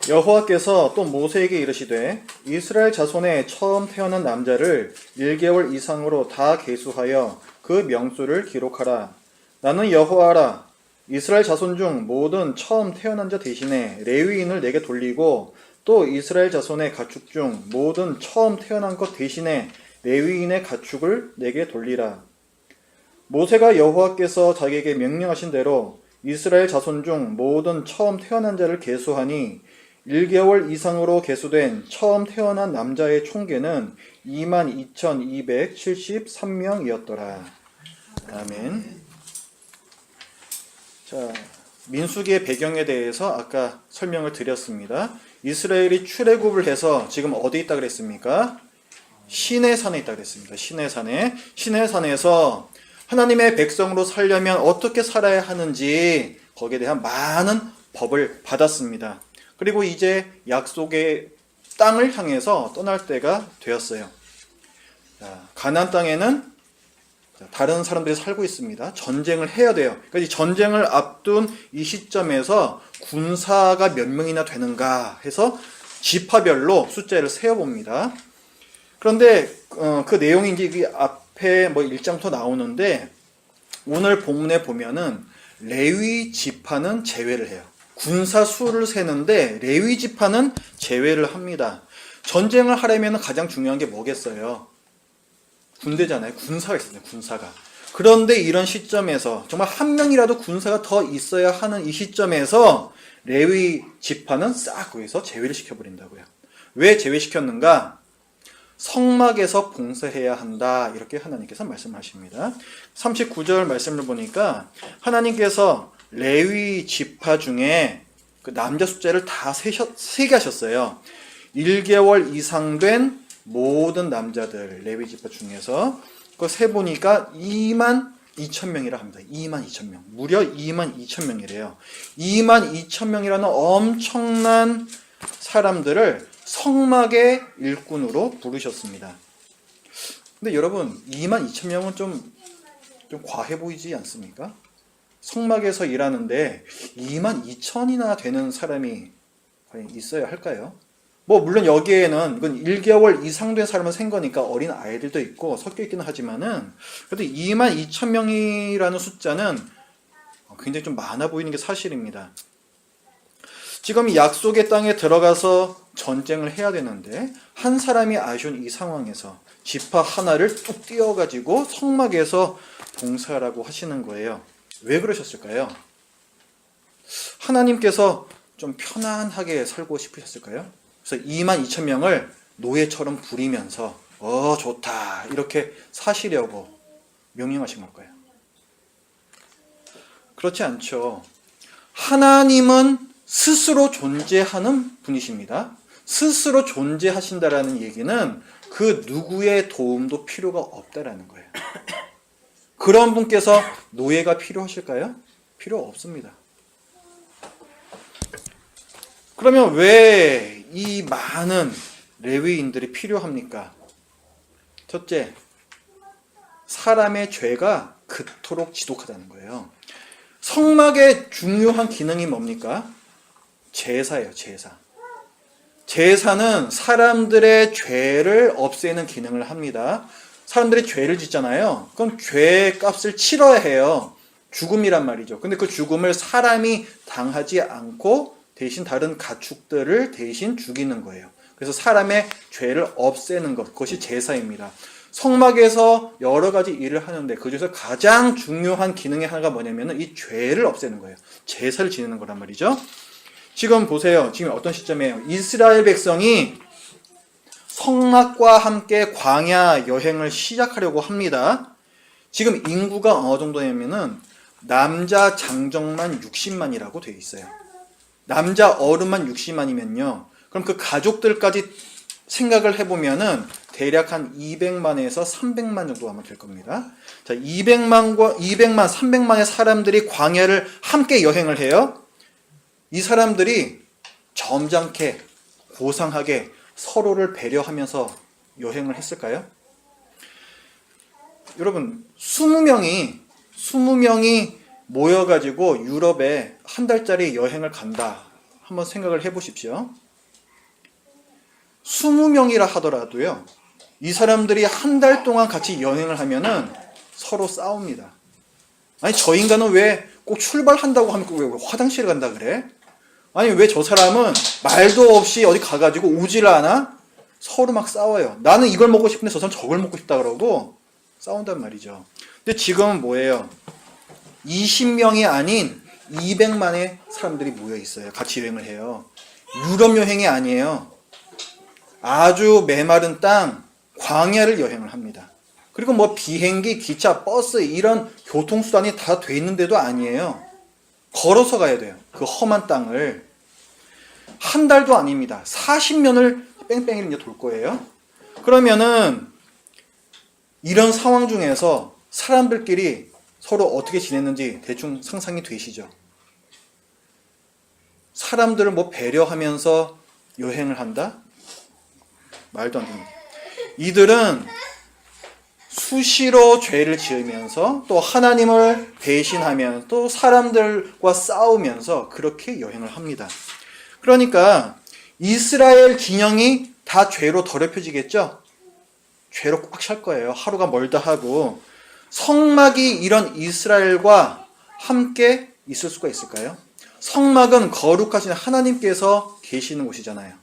여호와께서 또 모세에게 이르시되 이스라엘 자손의 처음 태어난 남자를 1개월 이상으로 다 계수하여 그 명수를 기록하라. 나는 여호와라. 이스라엘 자손 중 모든 처음 태어난 자 대신에 레위인을 내게 돌리고 또 이스라엘 자손의 가축 중 모든 처음 태어난 것 대신에 레위인의 가축을 내게 돌리라. 모세가 여호와께서 자기에게 명령하신 대로 이스라엘 자손 중 모든 처음 태어난 자를 계수하니 1개월 이상으로 계수된 처음 태어난 남자의 총계는 22,273명이었더라. 아멘. 자, 민수기의 배경에 대해서 아까 설명을 드렸습니다. 이스라엘이 출애굽을 해서 지금 어디 있다 그랬습니까? 시내산에 있다 그랬습니다. 시내산에서 하나님의 백성으로 살려면 어떻게 살아야 하는지 거기에 대한 많은 법을 받았습니다. 그리고 이제 약속의 땅을 향해서 떠날 때가 되었어요. 가나안 땅에는 다른 사람들이 살고 있습니다. 전쟁을 해야 돼요. 그러니까 이 전쟁을 앞둔 이 시점에서 군사가 몇 명이나 되는가 해서 지파별로 숫자를 세어봅니다. 그런데 그 내용이 이제 앞에 1장부터 나오는데 오늘 본문에 보면은 레위 지파는 제외를 해요. 군사 수를 세는데 레위 지파는 제외를 합니다. 전쟁을 하려면 가장 중요한 게 뭐겠어요? 군대잖아요. 군사가 있습니다. 군사가. 그런데 이런 시점에서 정말 한 명이라도 군사가 더 있어야 하는 이 시점에서 레위 지파는 싹 거기서 제외를 시켜버린다고요. 왜 제외시켰는가? 성막에서 봉사해야 한다. 이렇게 하나님께서 말씀하십니다. 39절 말씀을 보니까 하나님께서 레위 지파 중에 그 남자 숫자를 다 세게 하셨어요. 1개월 이상 된 모든 남자들 레위 지파 중에서 그거 세보니까 22,000명이라 합니다. 22,000명. 무려 22,000명이래요. 22,000명이라는 엄청난 사람들을 성막의 일꾼으로 부르셨습니다. 근데 여러분 22,000명은 좀 과해 보이지 않습니까? 성막에서 일하는데 22,000이나 되는 사람이 과연 있어야 할까요? 물론 여기에는 이건 1개월 이상 된 사람을 센 거니까 어린 아이들도 있고 섞여 있기는 하지만은 그래도 22,000명이라는 숫자는 굉장히 좀 많아 보이는 게 사실입니다. 지금 이 약속의 땅에 들어가서 전쟁을 해야 되는데 한 사람이 아쉬운 이 상황에서 지파 하나를 뚝 띄워가지고 성막에서 봉사하라고 하시는 거예요. 왜 그러셨을까요? 하나님께서 좀 편안하게 살고 싶으셨을까요? 그래서 22,000명을 노예처럼 부리면서 좋다 이렇게 사시려고 명령하신 걸까요? 그렇지 않죠. 하나님은 스스로 존재하는 분이십니다. 스스로 존재하신다라는 얘기는 그 누구의 도움도 필요가 없다라는 거예요. 그런 분께서 노예가 필요하실까요? 필요 없습니다. 그러면 왜 이 많은 레위인들이 필요합니까? 첫째, 사람의 죄가 그토록 지독하다는 거예요. 성막의 중요한 기능이 뭡니까? 제사예요, 제사. 제사는 사람들의 죄를 없애는 기능을 합니다. 사람들이 죄를 짓잖아요. 그럼 죄의 값을 치러야 해요. 죽음이란 말이죠. 근데 그 죽음을 사람이 당하지 않고 대신 다른 가축들을 대신 죽이는 거예요. 그래서 사람의 죄를 없애는 것, 그것이 제사입니다. 성막에서 여러 가지 일을 하는데 그중에서 가장 중요한 기능의 하나가 뭐냐면 이 죄를 없애는 거예요. 제사를 지내는 거란 말이죠. 지금 보세요. 지금 어떤 시점이에요? 이스라엘 백성이 성막과 함께 광야 여행을 시작하려고 합니다. 지금 인구가 어느 정도냐면은 남자 장정만 60만이라고 되어 있어요. 남자 어른만 60만이면요. 그럼 그 가족들까지 생각을 해보면은 대략 한 200만에서 300만 정도 아마 될 겁니다. 자, 200만, 300만의 사람들이 광야를 함께 여행을 해요. 이 사람들이 점잖게, 고상하게 서로를 배려하면서 여행을 했을까요? 여러분, 20명이 모여가지고 유럽에 한 달짜리 여행을 간다 한번 생각을 해보십시오. 20명이라 하더라도요. 이 사람들이 한 달 동안 같이 여행을 하면은 서로 싸웁니다. 아니 저 인간은 왜 꼭 출발한다고 하면 왜 화장실 간다 그래? 아니 왜 저 사람은 말도 없이 어디 가가지고 오질 않아? 서로 막 싸워요. 나는 이걸 먹고 싶은데 저 사람 저걸 먹고 싶다 그러고 싸운단 말이죠. 근데 지금은 뭐예요? 20명이 아닌 200만의 사람들이 모여 있어요. 같이 여행을 해요. 유럽 여행이 아니에요. 아주 메마른 땅, 광야를 여행을 합니다. 그리고 뭐 비행기, 기차, 버스 이런 교통수단이 다 돼 있는데도 아니에요. 걸어서 가야 돼요. 그 험한 땅을. 한 달도 아닙니다. 40년을 뺑뺑이를 이제 돌 거예요. 그러면은 이런 상황 중에서 사람들끼리 서로 어떻게 지냈는지 대충 상상이 되시죠? 사람들을 뭐 배려하면서 여행을 한다? 말도 안 됩니다. 이들은 수시로 죄를 지으면서 또 하나님을 배신하면 또 사람들과 싸우면서 그렇게 여행을 합니다. 그러니까 이스라엘 진영이 다 죄로 더럽혀지겠죠? 죄로 꽉 찰 거예요. 하루가 멀다 하고. 성막이 이런 이스라엘과 함께 있을 수가 있을까요? 성막은 거룩하신 하나님께서 계시는 곳이잖아요.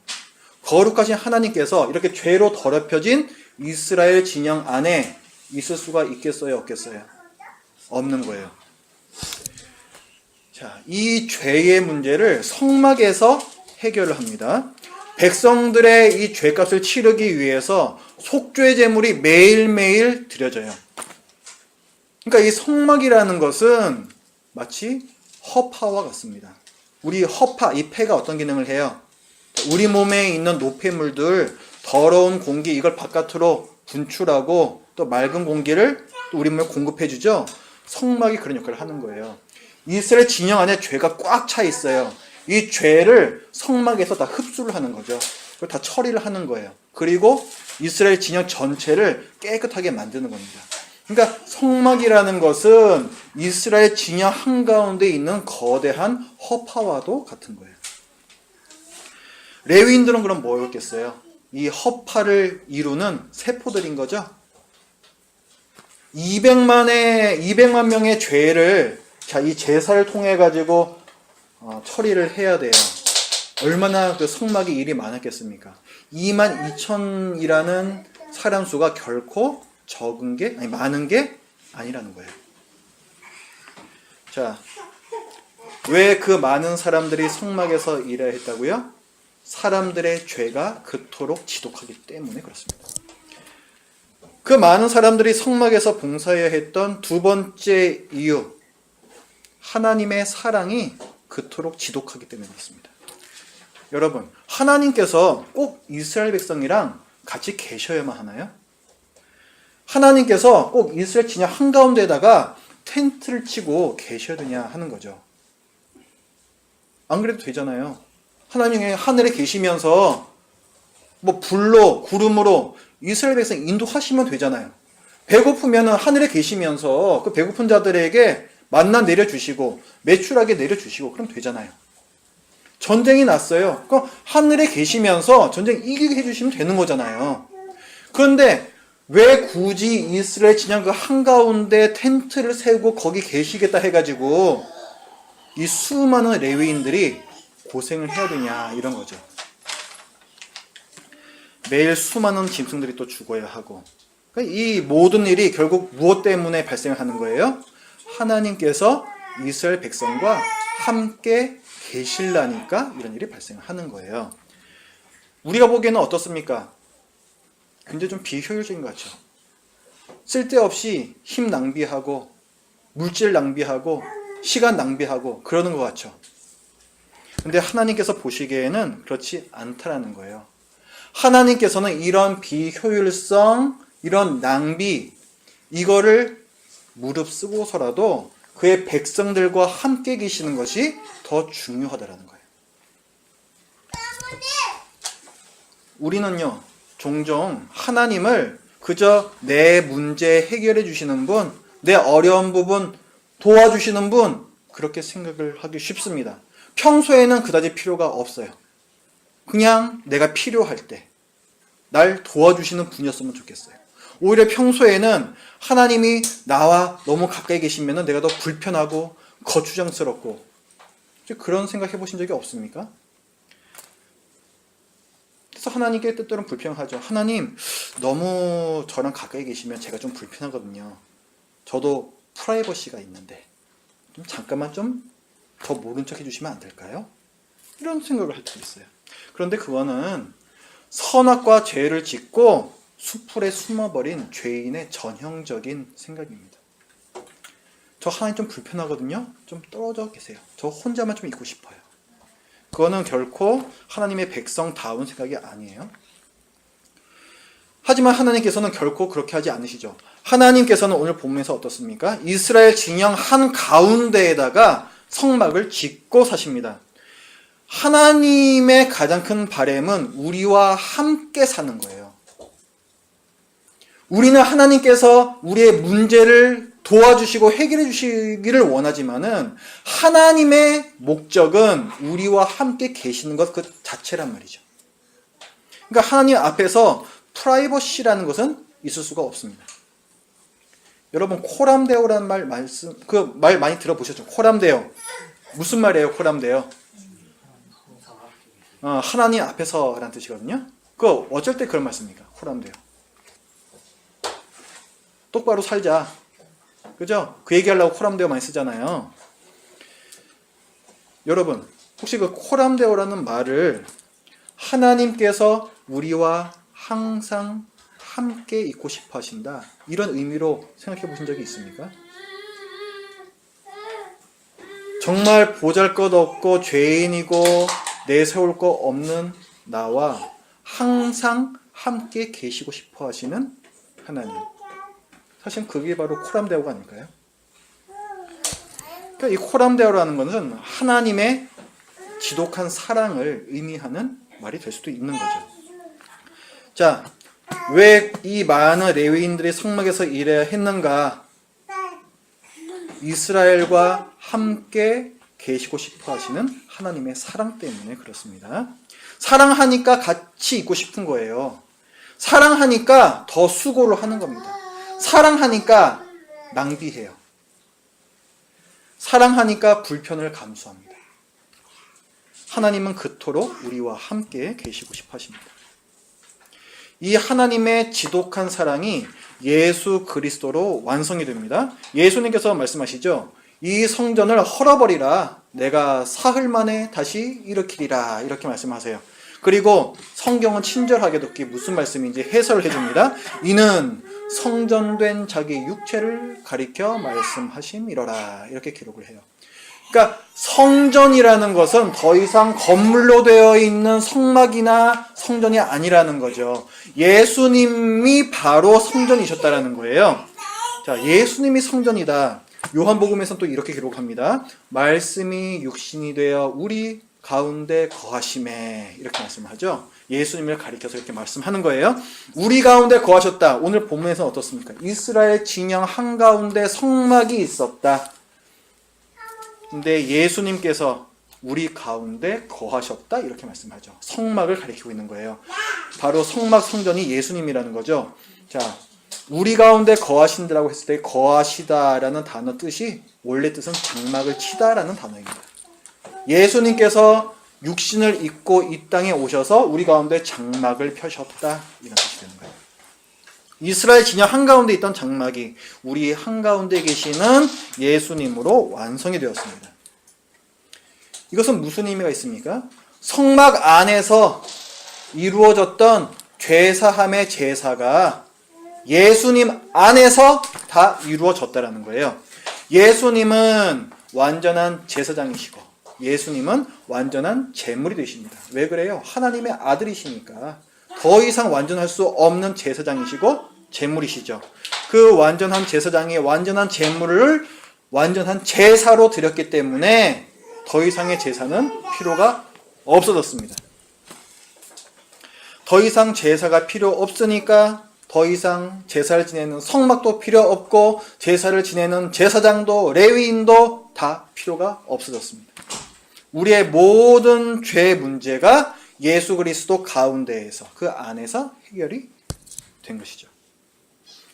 거룩하신 하나님께서 이렇게 죄로 더럽혀진 이스라엘 진영 안에 있을 수가 있겠어요? 없겠어요? 없는 거예요. 자, 이 죄의 문제를 성막에서 해결을 합니다. 백성들의 이 죄값을 치르기 위해서 속죄 제물이 매일매일 드려져요. 그러니까 이 성막이라는 것은 마치 허파와 같습니다. 우리 허파, 이 폐가 어떤 기능을 해요? 우리 몸에 있는 노폐물들, 더러운 공기 이걸 바깥으로 분출하고 또 맑은 공기를 또 우리 몸에 공급해 주죠. 성막이 그런 역할을 하는 거예요. 이스라엘 진영 안에 죄가 꽉 차 있어요. 이 죄를 성막에서 다 흡수를 하는 거죠. 그걸 다 처리를 하는 거예요. 그리고 이스라엘 진영 전체를 깨끗하게 만드는 겁니다. 그러니까 성막이라는 것은 이스라엘 진영 한가운데 있는 거대한 허파와도 같은 거예요. 레위인들은 그럼 뭐였겠어요? 이 허파를 이루는 세포들인 거죠. 200만 명의 죄를 이 제사를 통해 가지고 처리를 해야 돼요. 얼마나 그 성막이 일이 많았겠습니까? 22,000이라는 사람 수가 결코 많은 게 아니라는 거예요. 자, 왜 그 많은 사람들이 성막에서 일해야 했다고요? 사람들의 죄가 그토록 지독하기 때문에 그렇습니다. 그 많은 사람들이 성막에서 봉사해야 했던 두 번째 이유, 하나님의 사랑이 그토록 지독하기 때문에 그렇습니다. 여러분, 하나님께서 꼭 이스라엘 백성이랑 같이 계셔야만 하나요? 하나님께서 꼭 이스라엘 진영 한가운데에다가 텐트를 치고 계셔야 되냐 하는 거죠. 안 그래도 되잖아요. 하나님이 하늘에 계시면서 뭐 불로 구름으로 이스라엘 백성 인도하시면 되잖아요. 배고프면 하늘에 계시면서 그 배고픈 자들에게 만나 내려주시고 매출하게 내려주시고 그럼 되잖아요. 전쟁이 났어요. 그럼 하늘에 계시면서 전쟁 이기게 해주시면 되는 거잖아요. 그런데 왜 굳이 이스라엘 진영 그 한가운데 텐트를 세우고 거기 계시겠다 해가지고 이 수많은 레위인들이 고생을 해야 되냐 이런 거죠. 매일 수많은 짐승들이 또 죽어야 하고 이 모든 일이 결국 무엇 때문에 발생하는 거예요? 하나님께서 이스라엘 백성과 함께 계실라니까 이런 일이 발생하는 거예요. 우리가 보기에는 어떻습니까? 굉장히 좀 비효율적인 것 같죠. 쓸데없이 힘 낭비하고 물질 낭비하고 시간 낭비하고 그러는 것 같죠. 근데 하나님께서 보시기에는 그렇지 않다라는 거예요. 하나님께서는 이런 비효율성, 이런 낭비, 이거를 무릅쓰고서라도 그의 백성들과 함께 계시는 것이 더 중요하다라는 거예요. 우리는요, 종종 하나님을 그저 내 문제 해결해 주시는 분, 내 어려운 부분 도와주시는 분, 그렇게 생각을 하기 쉽습니다. 평소에는 그다지 필요가 없어요. 그냥 내가 필요할 때 날 도와주시는 분이었으면 좋겠어요. 오히려 평소에는 하나님이 나와 너무 가까이 계시면 내가 더 불편하고 거추장스럽고 그런 생각 해보신 적이 없습니까? 그래서 하나님께 때때로는 불평하죠. 하나님, 너무 저랑 가까이 계시면 제가 좀 불편하거든요. 저도 프라이버시가 있는데 좀 잠깐만 좀 더 모른 척 해주시면 안 될까요? 이런 생각을 할 때도 있어요. 그런데 그거는 선악과 죄를 짓고 수풀에 숨어버린 죄인의 전형적인 생각입니다. 저 하나님 좀 불편하거든요. 좀 떨어져 계세요. 저 혼자만 좀 있고 싶어요. 그거는 결코 하나님의 백성다운 생각이 아니에요. 하지만 하나님께서는 결코 그렇게 하지 않으시죠. 하나님께서는 오늘 본문에서 어떻습니까? 이스라엘 진영 한가운데에다가 성막을 짓고 사십니다. 하나님의 가장 큰 바람은 우리와 함께 사는 거예요. 우리는 하나님께서 우리의 문제를 도와주시고 해결해 주시기를 원하지만은 하나님의 목적은 우리와 함께 계시는 것 그 자체란 말이죠. 그러니까 하나님 앞에서 프라이버시라는 것은 있을 수가 없습니다. 여러분 코람데오라는 말 많이 들어보셨죠? 코람데오 무슨 말이에요? 코람데오 하나님 앞에서라는 뜻이거든요. 그 어쩔 때 그런 말씀입니까? 코람데오 똑바로 살자. 그죠? 그 얘기하려고 코람데오 많이 쓰잖아요. 여러분 혹시 그 코람데오라는 말을 하나님께서 우리와 항상 함께 있고 싶어 하신다 이런 의미로 생각해 보신 적이 있습니까? 정말 보잘것없고 죄인이고 내세울 거 없는 나와 항상 함께 계시고 싶어 하시는 하나님. 사실 그게 바로 코람데오가 아닐까요? 그러니까 이 코람데오라는 것은 하나님의 지독한 사랑을 의미하는 말이 될 수도 있는 거죠. 자, 왜 이 많은 레위인들이 성막에서 일해야 했는가? 이스라엘과 함께 계시고 싶어 하시는 하나님의 사랑 때문에 그렇습니다. 사랑하니까 같이 있고 싶은 거예요. 사랑하니까 더 수고를 하는 겁니다. 사랑하니까 낭비해요. 사랑하니까 불편을 감수합니다. 하나님은 그토록 우리와 함께 계시고 싶어 하십니다. 이 하나님의 지독한 사랑이 예수 그리스도로 완성이 됩니다. 예수님께서 말씀하시죠. 이 성전을 헐어버리라. 내가 사흘 만에 다시 일으키리라. 이렇게 말씀하세요. 그리고 성경은 친절하게도 그게 무슨 말씀인지 해설을 해줍니다. 이는 성전된 자기 육체를 가리켜 말씀하심이로라. 이렇게 기록을 해요. 그러니까 성전이라는 것은 더 이상 건물로 되어 있는 성막이나 성전이 아니라는 거죠. 예수님이 바로 성전이셨다라는 거예요. 자, 예수님이 성전이다. 요한복음에서는 또 이렇게 기록합니다. 말씀이 육신이 되어 우리 가운데 거하심에 이렇게 말씀하죠. 예수님을 가리켜서 이렇게 말씀하는 거예요. 우리 가운데 거하셨다. 오늘 본문에서는 어떻습니까? 이스라엘 진영 한가운데 성막이 있었다. 근데 예수님께서 우리 가운데 거하셨다 이렇게 말씀하죠. 성막을 가리키고 있는 거예요. 바로 성막 성전이 예수님이라는 거죠. 자, 우리 가운데 거하신다라고 했을 때 거하시다라는 단어 뜻이 원래 뜻은 장막을 치다라는 단어입니다. 예수님께서 육신을 입고 이 땅에 오셔서 우리 가운데 장막을 펴셨다 이런 뜻이 되는 거예요. 이스라엘 진영 한가운데 있던 장막이 우리 한가운데 계시는 예수님으로 완성이 되었습니다. 이것은 무슨 의미가 있습니까? 성막 안에서 이루어졌던 죄사함의 제사가 예수님 안에서 다 이루어졌다라는 거예요. 예수님은 완전한 제사장이시고 예수님은 완전한 제물이 되십니다. 왜 그래요? 하나님의 아들이시니까 더 이상 완전할 수 없는 제사장이시고 제물이시죠. 그 완전한 제사장이 완전한 제물을 완전한 제사로 드렸기 때문에 더 이상의 제사는 필요가 없어졌습니다. 더 이상 제사가 필요 없으니까 더 이상 제사를 지내는 성막도 필요 없고 제사를 지내는 제사장도 레위인도 다 필요가 없어졌습니다. 우리의 모든 죄 문제가 예수 그리스도 가운데에서 그 안에서 해결이 된 것이죠.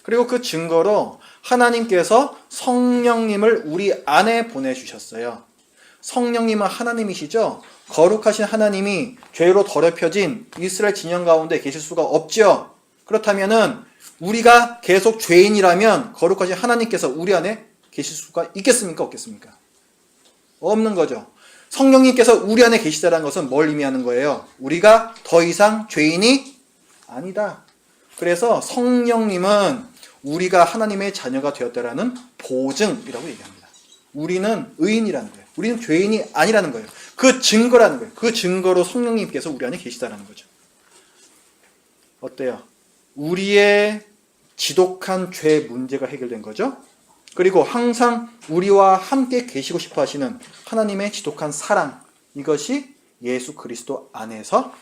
그리고 그 증거로 하나님께서 성령님을 우리 안에 보내주셨어요. 성령님은 하나님이시죠. 거룩하신 하나님이 죄로 더럽혀진 이스라엘 진영 가운데 계실 수가 없죠. 그렇다면은 우리가 계속 죄인이라면 거룩하신 하나님께서 우리 안에 계실 수가 있겠습니까? 없겠습니까? 없는 거죠. 성령님께서 우리 안에 계시다는 것은 뭘 의미하는 거예요? 우리가 더 이상 죄인이 아니다. 그래서 성령님은 우리가 하나님의 자녀가 되었다라는 보증이라고 얘기합니다. 우리는 의인이라는 거예요. 우리는 죄인이 아니라는 거예요. 그 증거라는 거예요. 그 증거로 성령님께서 우리 안에 계시다는 거죠. 어때요? 우리의 지독한 죄 문제가 해결된 거죠. 그리고 항상 우리와 함께 계시고 싶어 하시는 하나님의 지독한 사랑, 이것이 예수 그리스도 안에서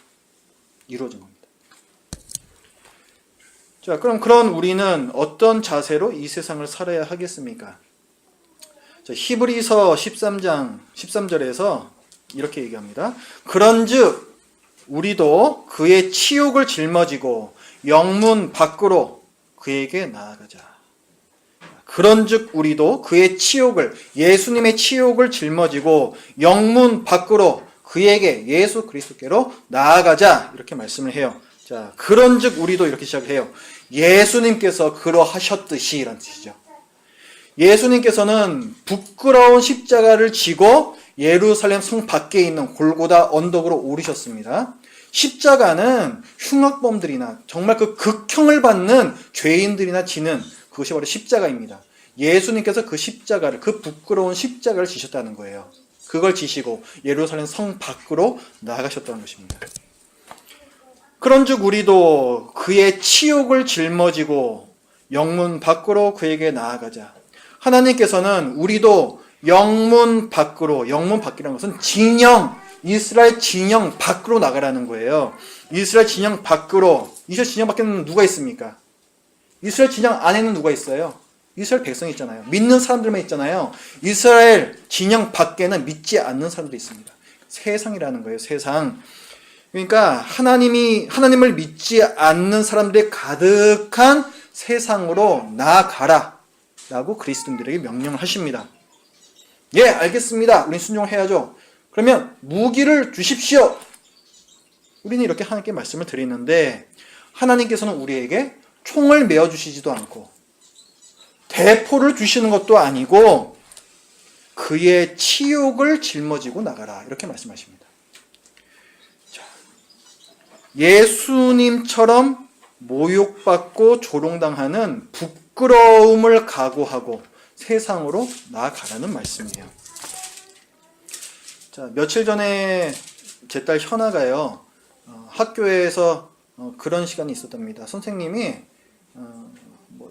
이루어진 겁니다. 자, 그럼 그런 우리는 어떤 자세로 이 세상을 살아야 하겠습니까? 자, 히브리서 13장 13절에서 이렇게 얘기합니다. 그런즉 우리도 그의 치욕을 짊어지고 영문 밖으로 그에게 나아가자. 그런즉 우리도 그의 치욕을, 예수님의 치욕을 짊어지고 영문 밖으로 그에게, 예수 그리스도께로 나아가자, 이렇게 말씀을 해요. 자, 그런즉 우리도 이렇게 시작을 해요. 예수님께서 그러하셨듯이, 이런 뜻이죠. 예수님께서는 부끄러운 십자가를 지고 예루살렘 성 밖에 있는 골고다 언덕으로 오르셨습니다. 십자가는 흉악범들이나 정말 그 극형을 받는 죄인들이나 지는, 그것이 바로 십자가입니다. 예수님께서 그 십자가를, 그 부끄러운 십자가를 지셨다는 거예요. 그걸 지시고 예루살렘 성 밖으로 나가셨다는 것입니다. 그런즉 우리도 그의 치욕을 짊어지고 영문 밖으로 그에게 나아가자. 하나님께서는 우리도 영문 밖으로, 영문 밖이라는 것은 진영, 이스라엘 진영 밖으로 나가라는 거예요. 이스라엘 진영 밖으로, 이스라엘 진영 밖에는 누가 있습니까? 이스라엘 진영 안에는 누가 있어요? 이스라엘 백성이 있잖아요. 믿는 사람들만 있잖아요. 이스라엘 진영 밖에는 믿지 않는 사람들이 있습니다. 세상이라는 거예요, 세상. 그러니까 하나님을 믿지 않는 사람들이 가득한 세상으로 나아가라 라고 그리스도인들에게 명령을 하십니다. 예, 알겠습니다. 우린 순종해야죠. 그러면 무기를 주십시오. 우리는 이렇게 하나님께 말씀을 드리는데, 하나님께서는 우리에게 총을 메어 주시지도 않고 대포를 주시는 것도 아니고 그의 치욕을 짊어지고 나가라, 이렇게 말씀하십니다. 자, 예수님처럼 모욕받고 조롱당하는 부끄러움을 각오하고 세상으로 나아가라는 말씀이에요. 자, 며칠 전에 제 딸 현아가요, 학교에서 그런 시간이 있었답니다. 선생님이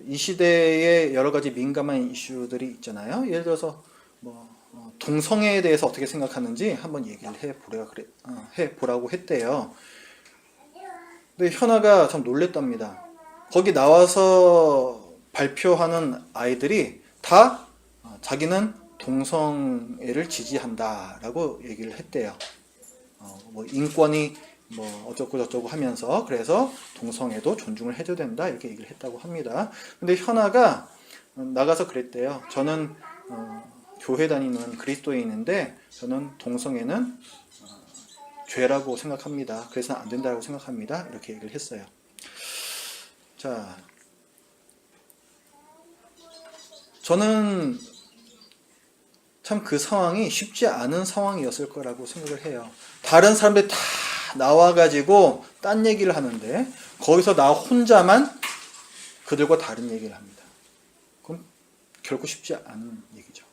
이 시대에 여러 가지 민감한 이슈들이 있잖아요. 예를 들어서 동성애에 대해서 어떻게 생각하는지 한번 얘기를 해보라고 했대요. 근데 현아가 참 놀랬답니다. 거기 나와서 발표하는 아이들이 다 자기는 동성애를 지지한다라고 얘기를 했대요. 인권이 어쩌고 저쩌고 하면서, 그래서 동성애도 존중을 해줘야 된다, 이렇게 얘기를 했다고 합니다. 근데 현아가 나가서 그랬대요. 저는 교회 다니는 그리스도인인데 저는 동성애는 죄라고 생각합니다. 그래서 안 된다고 생각합니다. 이렇게 얘기를 했어요. 자, 저는 참 그 상황이 쉽지 않은 상황이었을 거라고 생각을 해요. 다른 사람들이 다 나와가지고 딴 얘기를 하는데 거기서 나 혼자만 그들과 다른 얘기를 합니다. 그럼 결코 쉽지 않은 얘기죠.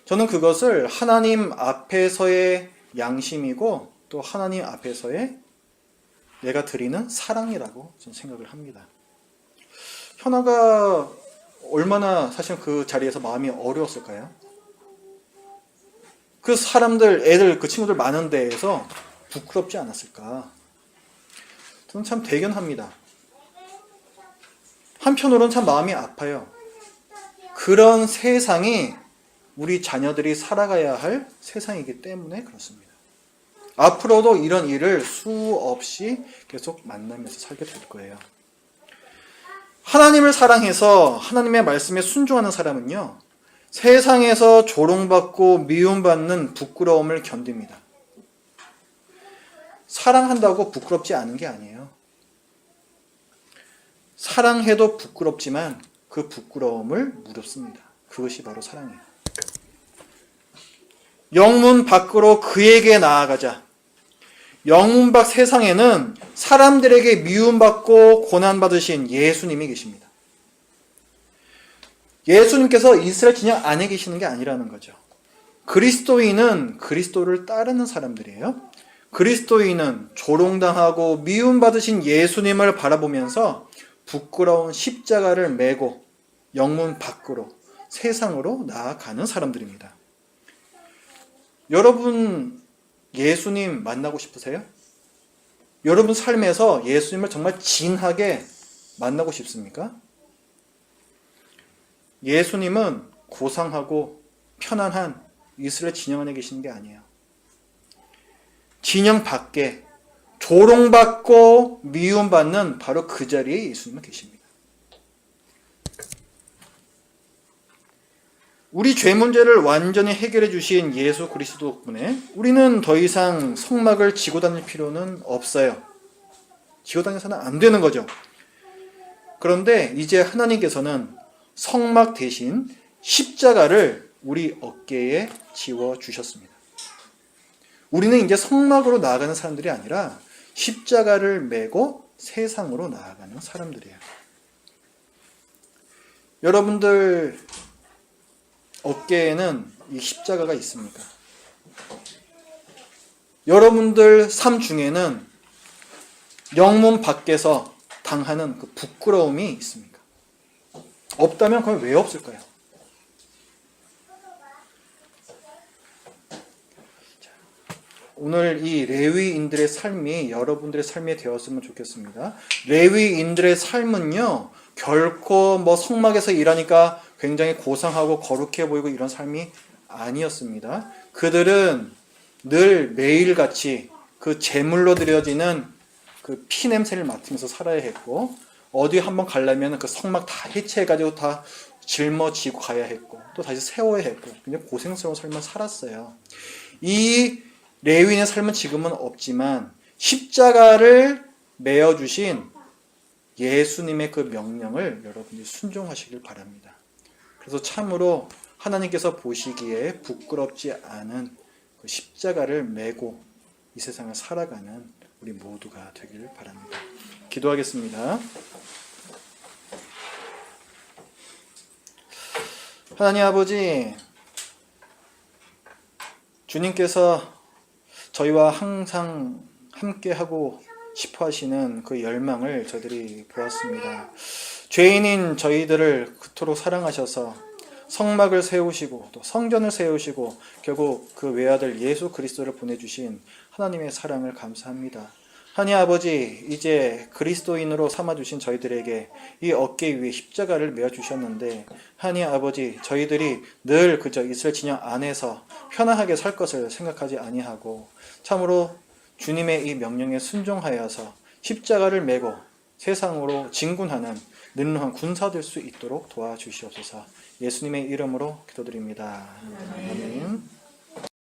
저는 그것을 하나님 앞에서의 양심이고 또 하나님 앞에서의 내가 드리는 사랑이라고 저는 생각을 합니다. 현아가 얼마나 사실 그 자리에서 마음이 어려웠을까요? 그 사람들, 애들, 그 친구들 많은 데에서 부끄럽지 않았을까? 저는 참 대견합니다. 한편으로는 참 마음이 아파요. 그런 세상이 우리 자녀들이 살아가야 할 세상이기 때문에 그렇습니다. 앞으로도 이런 일을 수없이 계속 만나면서 살게 될 거예요. 하나님을 사랑해서 하나님의 말씀에 순종하는 사람은요, 세상에서 조롱받고 미움받는 부끄러움을 견딥니다. 사랑한다고 부끄럽지 않은 게 아니에요. 사랑해도 부끄럽지만 그 부끄러움을 무릅습니다. 그것이 바로 사랑이에요. 영문 밖으로 그에게 나아가자. 영문 밖 세상에는 사람들에게 미움받고 고난받으신 예수님이 계십니다. 예수님께서 이스라엘 진영 안에 계시는 게 아니라는 거죠. 그리스도인은 그리스도를 따르는 사람들이에요. 그리스도인은 조롱당하고 미움받으신 예수님을 바라보면서 부끄러운 십자가를 메고 영문 밖으로 세상으로 나아가는 사람들입니다. 여러분 예수님 만나고 싶으세요? 여러분 삶에서 예수님을 정말 진하게 만나고 싶습니까? 예수님은 고상하고 편안한 이스라엘 진영 안에 계시는 게 아니에요. 진영 밖에 조롱받고 미움받는 바로 그 자리에 예수님은 계십니다. 우리 죄 문제를 완전히 해결해 주신 예수 그리스도 덕분에 우리는 더 이상 성막을 지고 다닐 필요는 없어요. 지고 다녀서는 안 되는 거죠. 그런데 이제 하나님께서는 성막 대신 십자가를 우리 어깨에 지워 주셨습니다. 우리는 이제 성막으로 나아가는 사람들이 아니라 십자가를 메고 세상으로 나아가는 사람들이에요. 여러분들 어깨에는 이 십자가가 있습니까? 여러분들 삶 중에는 영문 밖에서 당하는 그 부끄러움이 있습니까? 없다면 그럼 왜 없을까요? 오늘 이 레위인들의 삶이 여러분들의 삶이 되었으면 좋겠습니다. 레위인들의 삶은요, 결코 성막에서 일하니까 굉장히 고상하고 거룩해 보이고 이런 삶이 아니었습니다. 그들은 늘 매일같이 그 제물로 드려지는 그 피 냄새를 맡으면서 살아야 했고, 어디 한번 가려면 그 성막 다 해체해가지고 다 짊어지고 가야 했고, 또 다시 세워야 했고, 굉장히 고생스러운 삶을 살았어요. 이 레위인의 삶은 지금은 없지만 십자가를 메어주신 예수님의 그 명령을 여러분이 순종하시길 바랍니다. 그래서 참으로 하나님께서 보시기에 부끄럽지 않은 그 십자가를 메고 이 세상을 살아가는 우리 모두가 되길 바랍니다. 기도하겠습니다. 하나님 아버지, 주님께서 저희와 항상 함께하고 싶어 하시는 그 열망을 저희들이 보았습니다. 죄인인 저희들을 그토록 사랑하셔서 성막을 세우시고 또 성전을 세우시고 결국 그 외아들 예수 그리스도를 보내주신 하나님의 사랑을 감사합니다. 하나님 아버지, 이제 그리스도인으로 삼아주신 저희들에게 이 어깨 위에 십자가를 메어주셨는데, 하나님 아버지, 저희들이 늘 그저 이스라엘 진영 안에서 편안하게 살 것을 생각하지 아니하고 참으로 주님의 이 명령에 순종하여서 십자가를 메고 세상으로 진군하는 능력한 군사 될 수 있도록 도와주시옵소서. 예수님의 이름으로 기도드립니다. 아멘.